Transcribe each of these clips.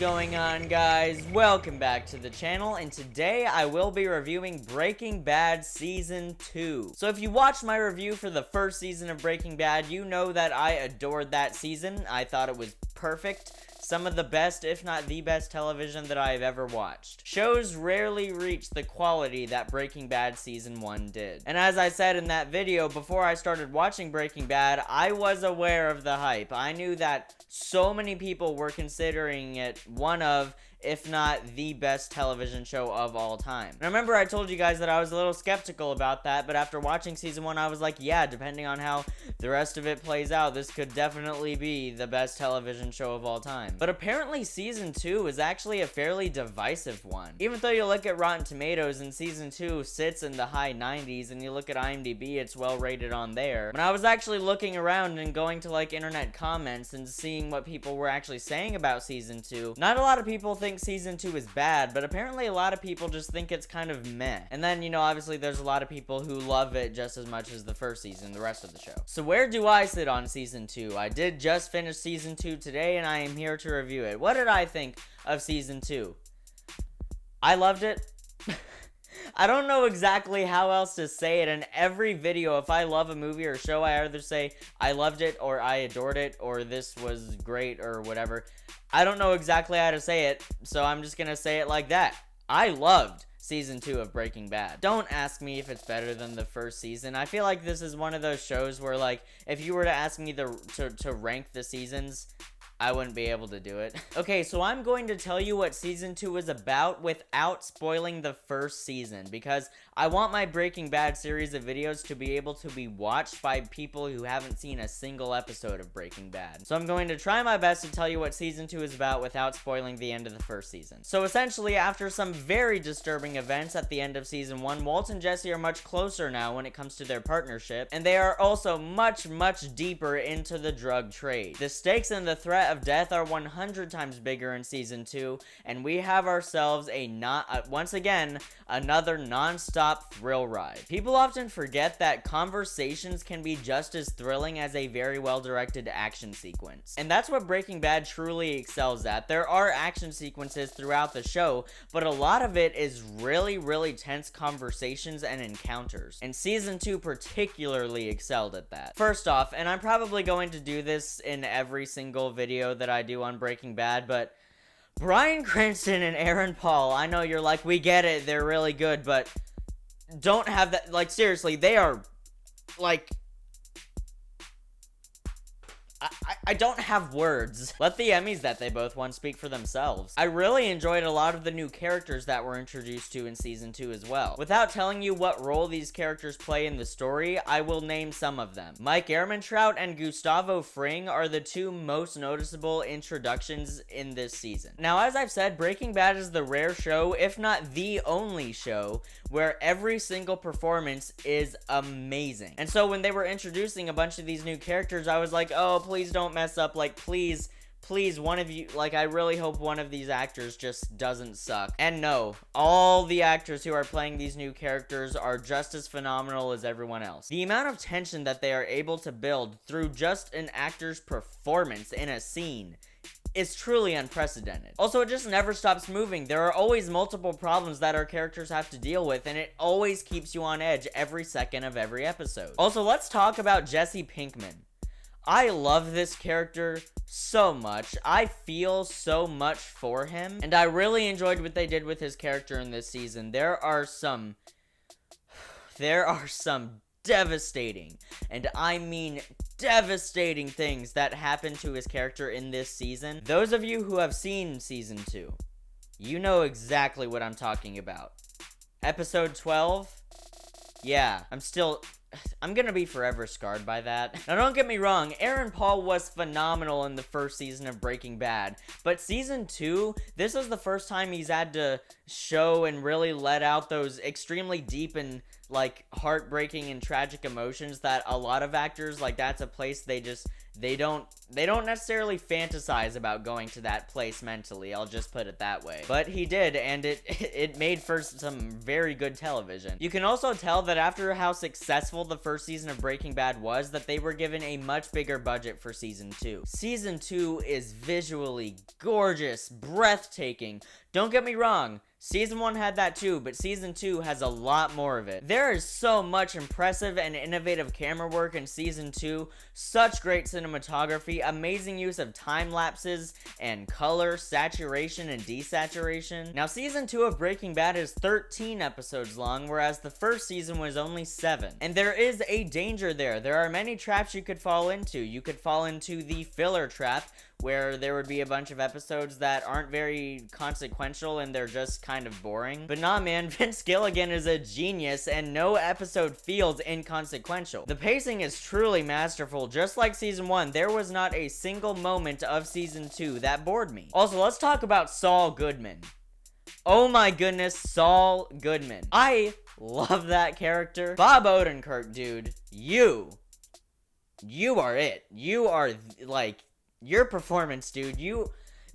going on, guys? Welcome back to the channel, and today I will be reviewing Breaking Bad Season 2. So if you watched my review for the first season of Breaking Bad, you know that I adored that season. I thought it was perfect. Some of the best, if not the best television that I have ever watched. Shows rarely reach the quality that Breaking Bad Season 1 did. And as I said in that video, before I started watching Breaking Bad, I was aware of the hype. I knew that so many people were considering it one of, if not the best television show of all time. And remember I told you guys that I was a little skeptical about that, but after watching Season 1, I was like, yeah, depending on how the rest of it plays out, this could definitely be the best television show of all time. But apparently Season 2 is actually a fairly divisive one. Even though you look at Rotten Tomatoes and Season 2 sits in the high 90s, and you look at IMDb, it's well rated on there. When I was actually looking around and going to like internet comments and seeing what people were actually saying about Season 2, not a lot of people think Season 2 is bad, but apparently a lot of people just think it's kind of meh. And then, you know, obviously there's a lot of people who love it just as much as the first season, the rest of the show. So where do I sit on Season 2? I did just finish Season 2 today, and I am here to review it. What did I think of Season 2? I loved it. I don't know exactly how else to say it. In every video, if I love a movie or show, I either say I loved it, or I adored it, or this was great, or whatever. I don't know exactly how to say it, so I'm just gonna say it like that. I loved Season 2 of Breaking Bad. Don't ask me if it's better than the first season. I feel like this is one of those shows where, like, if you were to ask me to rank the seasons, I wouldn't be able to do it. Okay, so I'm going to tell you what Season 2 is about without spoiling the first season, because I want my Breaking Bad series of videos to be able to be watched by people who haven't seen a single episode of Breaking Bad. So I'm going to try my best to tell you what Season 2 is about without spoiling the end of the first season. So essentially, after some very disturbing events at the end of Season 1, Walt and Jesse are much closer now when it comes to their partnership, and they are also much, much deeper into the drug trade. The stakes and the threat of death are 100 times bigger in Season 2, and we have ourselves once again, another non-stop thrill ride. People often forget that conversations can be just as thrilling as a very well-directed action sequence. And that's what Breaking Bad truly excels at. There are action sequences throughout the show, but a lot of it is really, really tense conversations and encounters. And Season 2 particularly excelled at that. First off, and I'm probably going to do this in every single video that I do on Breaking Bad, but Bryan Cranston and Aaron Paul, I know you're like, we get it, they're really good, but don't have that, like, seriously, they are, like, I don't have words. Let the Emmys that they both won speak for themselves. I really enjoyed a lot of the new characters that were introduced to in Season 2 as well. Without telling you what role these characters play in the story, I will name some of them. Mike Ehrmantraut and Gustavo Fring are the two most noticeable introductions in this season. Now, as I've said, Breaking Bad is the rare show, if not the only show, where every single performance is amazing. And so when they were introducing a bunch of these new characters, I was like, oh, please don't mess up, like, please, one of you, like, I really hope one of these actors just doesn't suck. And no, all the actors who are playing these new characters are just as phenomenal as everyone else. The amount of tension that they are able to build through just an actor's performance in a scene is truly unprecedented. Also, it just never stops moving. There are always multiple problems that our characters have to deal with, and it always keeps you on edge every second of every episode. Also, let's talk about Jesse Pinkman. I love this character so much. I feel so much for him, and I really enjoyed what they did with his character in this season. There are some devastating, and I mean devastating, things that happen to his character in this season. Those of you who have seen Season 2, you know exactly what I'm talking about. Episode 12? Yeah, I'm gonna be forever scarred by that. Now, don't get me wrong, Aaron Paul was phenomenal in the first season of Breaking Bad, but Season 2, this is the first time he's had to show and really let out those extremely deep and, like, heartbreaking and tragic emotions that a lot of actors, like, that's a place they just they don't necessarily fantasize about going to that place mentally. I'll just put it that way. But he did, and it made for some very good television. You can also tell that after how successful the first season of Breaking Bad was, that they were given a much bigger budget for season 2. Season 2 is visually gorgeous, breathtaking. Don't get me wrong, season 1 had that too, but season 2 has a lot more of it. There is so much impressive and innovative camera work in season 2, such great cinematography, amazing use of time lapses and color, saturation and desaturation. Now season 2 of Breaking Bad is 13 episodes long, whereas the first season was only 7. And there is a danger there. There are many traps you could fall into. You could fall into the filler trap, where there would be a bunch of episodes that aren't very consequential and they're just kind of boring. But nah, man, Vince Gilligan is a genius and no episode feels inconsequential. The pacing is truly masterful. Just like season 1, there was not a single moment of season 2 that bored me. Also, let's talk about Saul Goodman. Oh my goodness, Saul Goodman. I love that character. Bob Odenkirk, dude, you are it. You are, like, your performance, dude,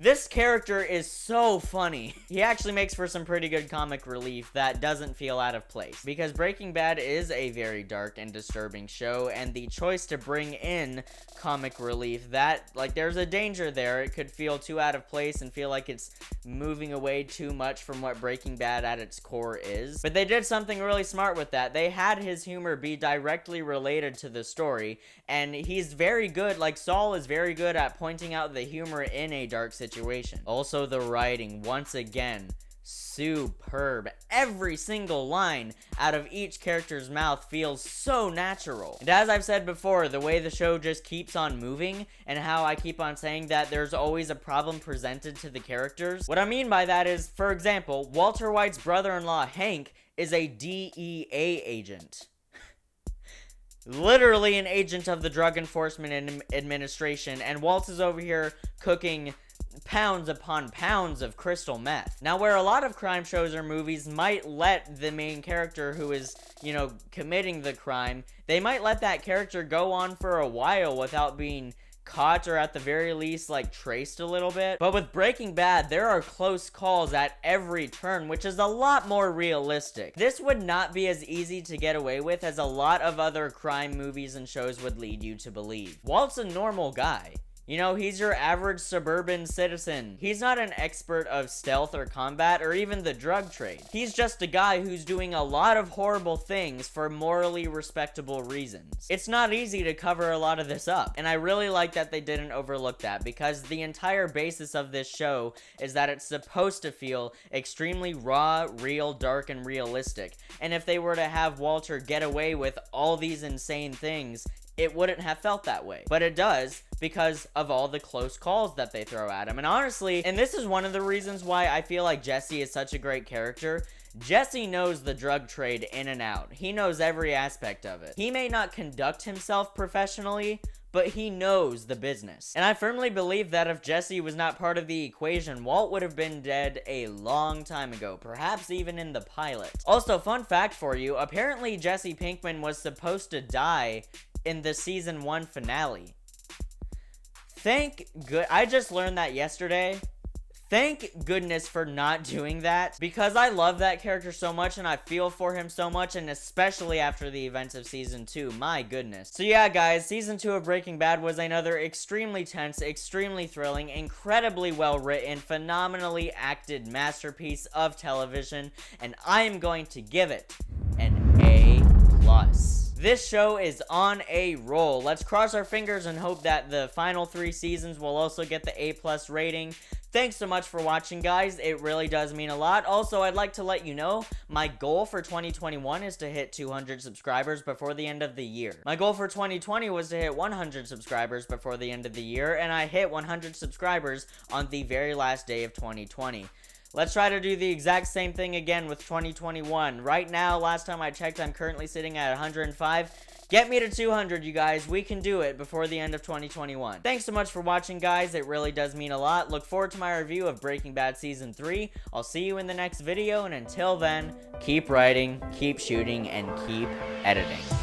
this character is so funny. He actually makes for some pretty good comic relief that doesn't feel out of place. Because Breaking Bad is a very dark and disturbing show, and the choice to bring in comic relief, that, like, there's a danger there. It could feel too out of place and feel like it's moving away too much from what Breaking Bad at its core is. But they did something really smart with that. They had his humor be directly related to the story, and he's very good, like, Saul is very good at pointing out the humor in a dark situation. Also, the writing, once again, superb. Every single line out of each character's mouth feels so natural. And as I've said before, the way the show just keeps on moving, and how I keep on saying that there's always a problem presented to the characters. What I mean by that is, for example, Walter White's brother-in-law, Hank, is a DEA agent. Literally an agent of the Drug Enforcement Administration, and Walt is over here cooking pounds upon pounds of crystal meth. Now, where a lot of crime shows or movies might let the main character who is, you know, committing the crime, they might let that character go on for a while without being caught, or at the very least, like, traced a little bit. But with Breaking Bad, there are close calls at every turn, which is a lot more realistic. This would not be as easy to get away with as a lot of other crime movies and shows would lead you to believe. Walt's a normal guy. You know, he's your average suburban citizen. He's not an expert of stealth or combat or even the drug trade. He's just a guy who's doing a lot of horrible things for morally respectable reasons. It's not easy to cover a lot of this up, and I really like that they didn't overlook that, because the entire basis of this show is that it's supposed to feel extremely raw, real, dark, and realistic. And if they were to have Walter get away with all these insane things, it wouldn't have felt that way. But it does, because of all the close calls that they throw at him. And honestly, and this is one of the reasons why I feel like Jesse is such a great character, Jesse knows the drug trade in and out. He knows every aspect of it. He may not conduct himself professionally, but he knows the business. And I firmly believe that if Jesse was not part of the equation, Walt would have been dead a long time ago, perhaps even in the pilot. Also, fun fact for you, apparently Jesse Pinkman was supposed to die in the season 1 finale. I just learned that yesterday. Thank goodness for not doing that, because I love that character so much and I feel for him so much, and especially after the events of season 2, my goodness. So yeah, guys, season 2 of Breaking Bad was another extremely tense, extremely thrilling, incredibly well written, phenomenally acted masterpiece of television, and I am going to give it an A+. This show is on a roll. Let's cross our fingers and hope that the final 3 seasons will also get the A+ rating. Thanks so much for watching, guys. It really does mean a lot. Also, I'd like to let you know, my goal for 2021 is to hit 200 subscribers before the end of the year. My goal for 2020 was to hit 100 subscribers before the end of the year, and I hit 100 subscribers on the very last day of 2020. Let's try to do the exact same thing again with 2021. Right now, last time I checked, I'm currently sitting at 105. Get me to 200, you guys. We can do it before the end of 2021. Thanks so much for watching, guys. It really does mean a lot. Look forward to my review of Breaking Bad Season 3. I'll see you in the next video, and until then, keep writing, keep shooting, and keep editing.